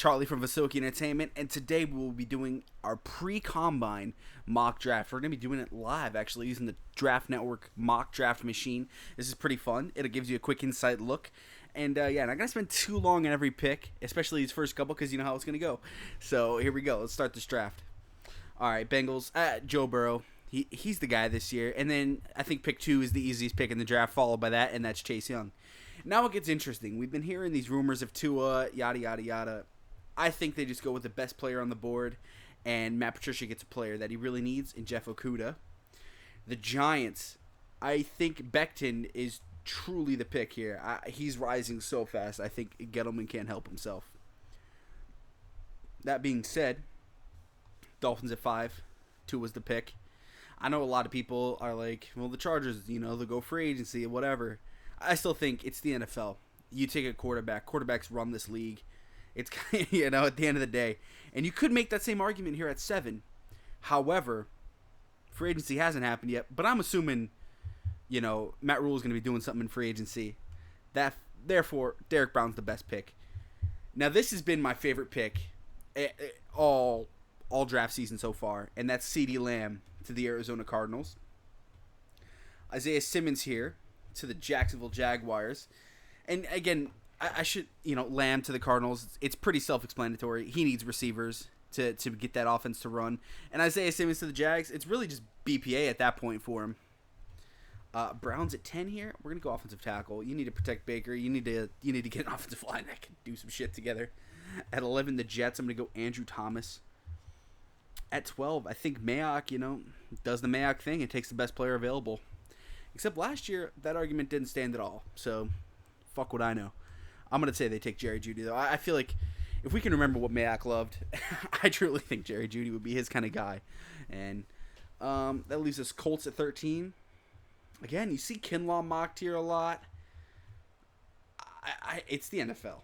Charlie from Visokii Entertainment, and today we will be doing our pre-combine mock draft. We're going to be doing it live, actually, using the Draft Network mock draft machine. This is pretty fun. It gives you a quick inside look. And yeah, not going to spend too long on every pick, especially these first couple, because you know how it's going to go. So here we go. Let's start this draft. All right, Bengals, Joe Burrow. He's the guy this year. And then I think pick 2 is the easiest pick in the draft, followed by that, and that's Chase Young. Now it gets interesting. We've been hearing these rumors of Tua, yada, yada, yada. I think they just go with the best player on the board, and Matt Patricia gets a player that he really needs in Jeff Okudah. The Giants, I think Becton is truly the pick here. He's rising so fast, I think Gettleman can't help himself. That being said, Dolphins at 5, Tua's the pick. I know a lot of people are like, well, the Chargers, they'll go free agency, whatever. I still think it's the NFL. You take a quarterback. Quarterbacks run this league. It's at the end of the day. And you could make that same argument here at 7. However, free agency hasn't happened yet. But I'm assuming, Matt Rule is going to be doing something in free agency. Therefore, Derek Brown's the best pick. Now, this has been my favorite pick all draft season so far. And that's CeeDee Lamb to the Arizona Cardinals. Isaiah Simmons here to the Jacksonville Jaguars. And again, I should, Lamb to the Cardinals. It's pretty self-explanatory. He needs receivers to get that offense to run. And Isaiah Simmons to the Jags, it's really just BPA at that point for him. Browns at 10 here. We're gonna go offensive tackle. You need to protect Baker. You need to get an offensive line that can do some shit together. At 11, the Jets. I'm gonna go Andrew Thomas. At 12, I think Mayock, does the Mayock thing and takes the best player available. Except last year, that argument didn't stand at all. So, fuck what I know. I'm going to say they take Jerry Jeudy, though. I feel like if we can remember what Mayock loved, I truly think Jerry Jeudy would be his kind of guy. And that leaves us Colts at 13. Again, you see Kinlaw mocked here a lot. It's the NFL.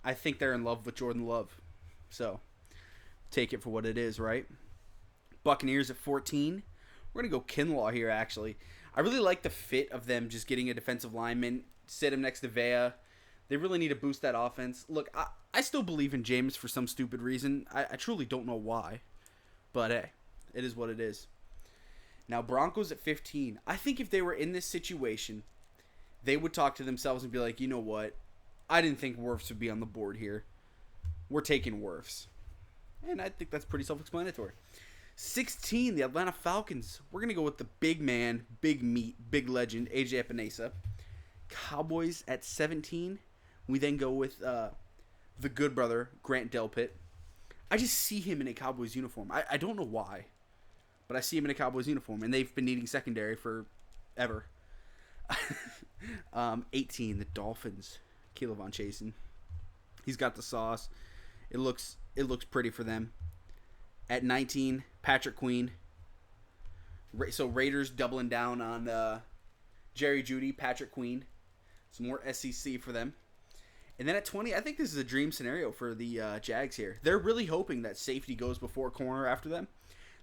I think they're in love with Jordan Love. So, take it for what it is, right? Buccaneers at 14. We're going to go Kinlaw here, actually. I really like the fit of them just getting a defensive lineman, sit him next to Vea. They really need to boost that offense. Look, I still believe in James for some stupid reason. I truly don't know why. But hey, it is what it is. Now, Broncos at 15. I think if they were in this situation, they would talk to themselves and be like, you know what? I didn't think Wirfs would be on the board here. We're taking Wirfs. And I think that's pretty self-explanatory. 16, the Atlanta Falcons. We're going to go with the big man, big meat, big legend, AJ Epinesa. Cowboys at 17. We then go with the good brother, Grant Delpit. I just see him in a Cowboys uniform. I don't know why, but I see him in a Cowboys uniform, and they've been needing secondary forever. 18, the Dolphins. Caleb Von Chasen. He's got the sauce. It looks pretty for them. At 19, Patrick Queen. So Raiders doubling down on Jerry Jeudy, Patrick Queen. Some more SEC for them. And then at 20, I think this is a dream scenario for the Jags here. They're really hoping that safety goes before corner after them.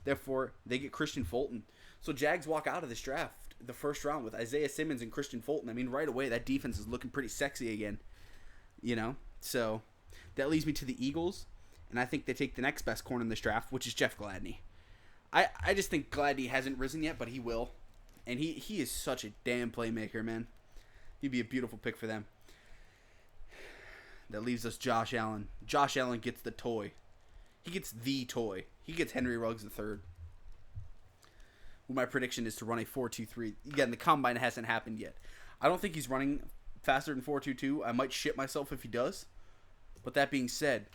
Therefore, they get Christian Fulton. So Jags walk out of this draft, the first round, with Isaiah Simmons and Christian Fulton. I mean, right away, that defense is looking pretty sexy again. So that leads me to the Eagles. And I think they take the next best corner in this draft, which is Jeff Gladney. I just think Gladney hasn't risen yet, but he will. And he is such a damn playmaker, man. He'd be a beautiful pick for them. That leaves us Josh Allen. Josh Allen gets the toy. He gets the toy. He gets Henry Ruggs III. Well, my prediction is to run a 4.23. Again, the combine hasn't happened yet. I don't think he's running faster than 4.22. I might shit myself if he does. But that being said,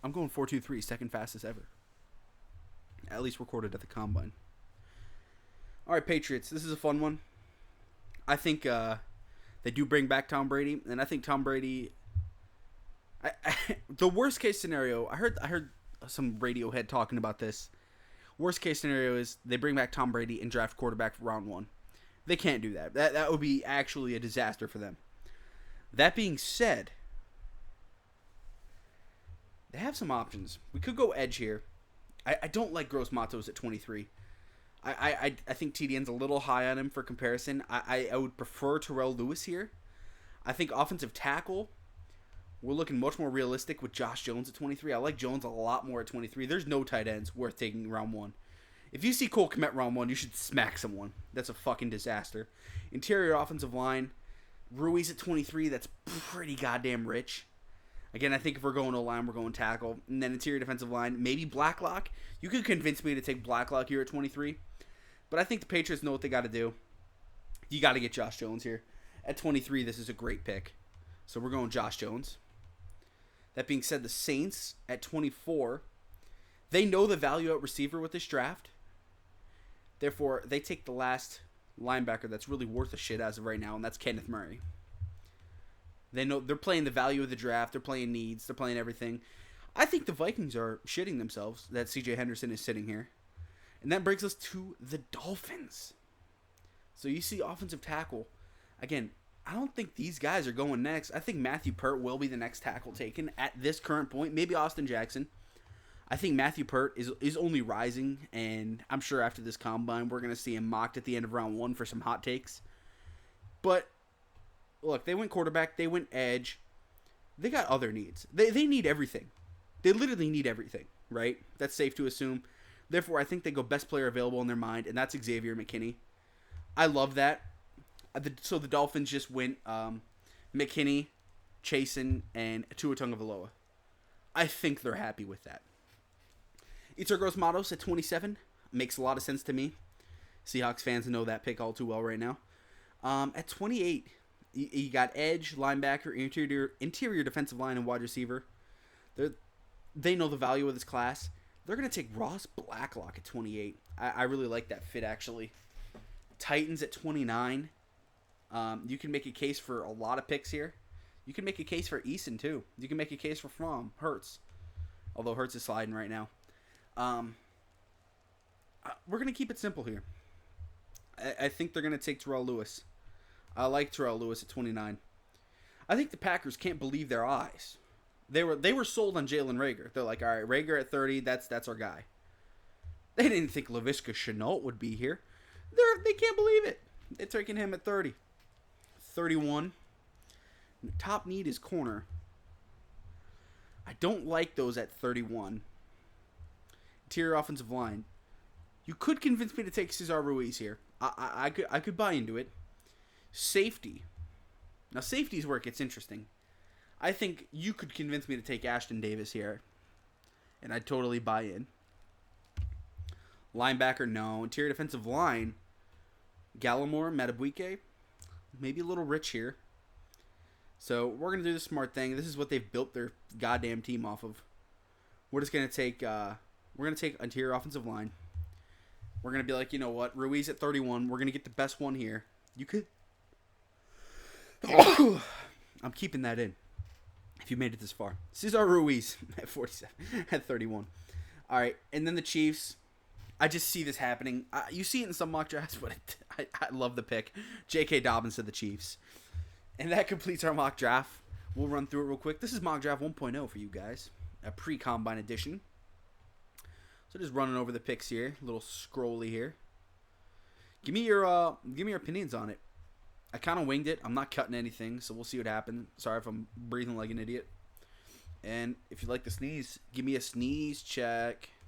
I'm going 4.23, second fastest ever. At least recorded at the combine. All right, Patriots. This is a fun one. I think they do bring back Tom Brady, and I think Tom Brady. The worst case scenario, I heard some Radiohead talking about this. Worst case scenario is they bring back Tom Brady and draft quarterback for round 1. They can't do that. That would be actually a disaster for them. That being said, they have some options. We could go edge here. I don't like Gross Matos at 23. I think TDN's a little high on him for comparison. I would prefer Terrell Lewis here. I think offensive tackle, We're looking much more realistic with Josh Jones at 23. I like Jones a lot more at 23. There's no tight ends worth taking round 1. If you see Cole Kmet round 1, you should smack someone. That's a fucking disaster. Interior offensive line, Ruiz at 23. That's pretty goddamn rich. Again, I think if we're going O-line, we're going tackle. And then interior defensive line, maybe Blacklock. You could convince me to take Blacklock here at 23. But I think the Patriots know what they got to do. You got to get Josh Jones here. At 23, this is a great pick. So we're going Josh Jones. That being said, the Saints at 24, they know the value at receiver with this draft. Therefore, they take the last linebacker that's really worth a shit as of right now, and that's Kenneth Murray. They know they're playing the value of the draft. They're playing needs. They're playing everything. I think the Vikings are shitting themselves that C.J. Henderson is sitting here. And that brings us to the Dolphins. So you see offensive tackle. Again, I don't think these guys are going next. I think Matthew Pert will be the next tackle taken at this current point. Maybe Austin Jackson. I think Matthew Pert is only rising, and I'm sure after this combine we're going to see him mocked at the end of round 1 for some hot takes. But, look, they went quarterback, they went edge. They got other needs. They need everything. They literally need everything, right? That's safe to assume. Therefore, I think they go best player available in their mind, and that's Xavier McKinney. I love that. So the Dolphins just went McKinney, Chasen, and Tua Tagovailoa. I think they're happy with that. Yetur Gross-Matos at 27 makes a lot of sense to me. Seahawks fans know that pick all too well right now. At 28, you got edge, linebacker, interior defensive line, and wide receiver. They know the value of this class. They're going to take Ross Blacklock at 28. I really like that fit, actually. Titans at 29. You can make a case for a lot of picks here. You can make a case for Eason, too. You can make a case for Fromm, Hurts. Although Hurts is sliding right now. We're going to keep it simple here. I think they're going to take Terrell Lewis. I like Terrell Lewis at 29. I think the Packers can't believe their eyes. They were sold on Jalen Reagor. They're like, all right, Reagor at 30, that's our guy. They didn't think Laviska Shenault would be here. They can't believe it. They're taking him at 30. 31. Top need is corner. I don't like those at 31. Interior offensive line. You could convince me to take Cesar Ruiz here. I could buy into it. Safety. Now, safety is where it gets interesting. I think you could convince me to take Ashton Davis here. And I'd totally buy in. Linebacker, no. Interior defensive line. Gallimore, Matabuike. Maybe a little rich here. So, we're going to do the smart thing. This is what they've built their goddamn team off of. We're just going to take... we're going to take interior offensive line. We're going to be like, you know what? Ruiz at 31. We're going to get the best one here. You could... I'm keeping that in. If you made it this far. Cesar Ruiz at 47. At 31. All right. And then the Chiefs. I just see this happening. You see it in some mock drafts, but I love the pick. J.K. Dobbins to the Chiefs. And that completes our mock draft. We'll run through it real quick. This is mock draft 1.0 for you guys. A pre-combine edition. So just running over the picks here. A little scrolly here. Give me your opinions on it. I kind of winged it. I'm not cutting anything, so we'll see what happens. Sorry if I'm breathing like an idiot. And if you like the sneeze, give me a sneeze check.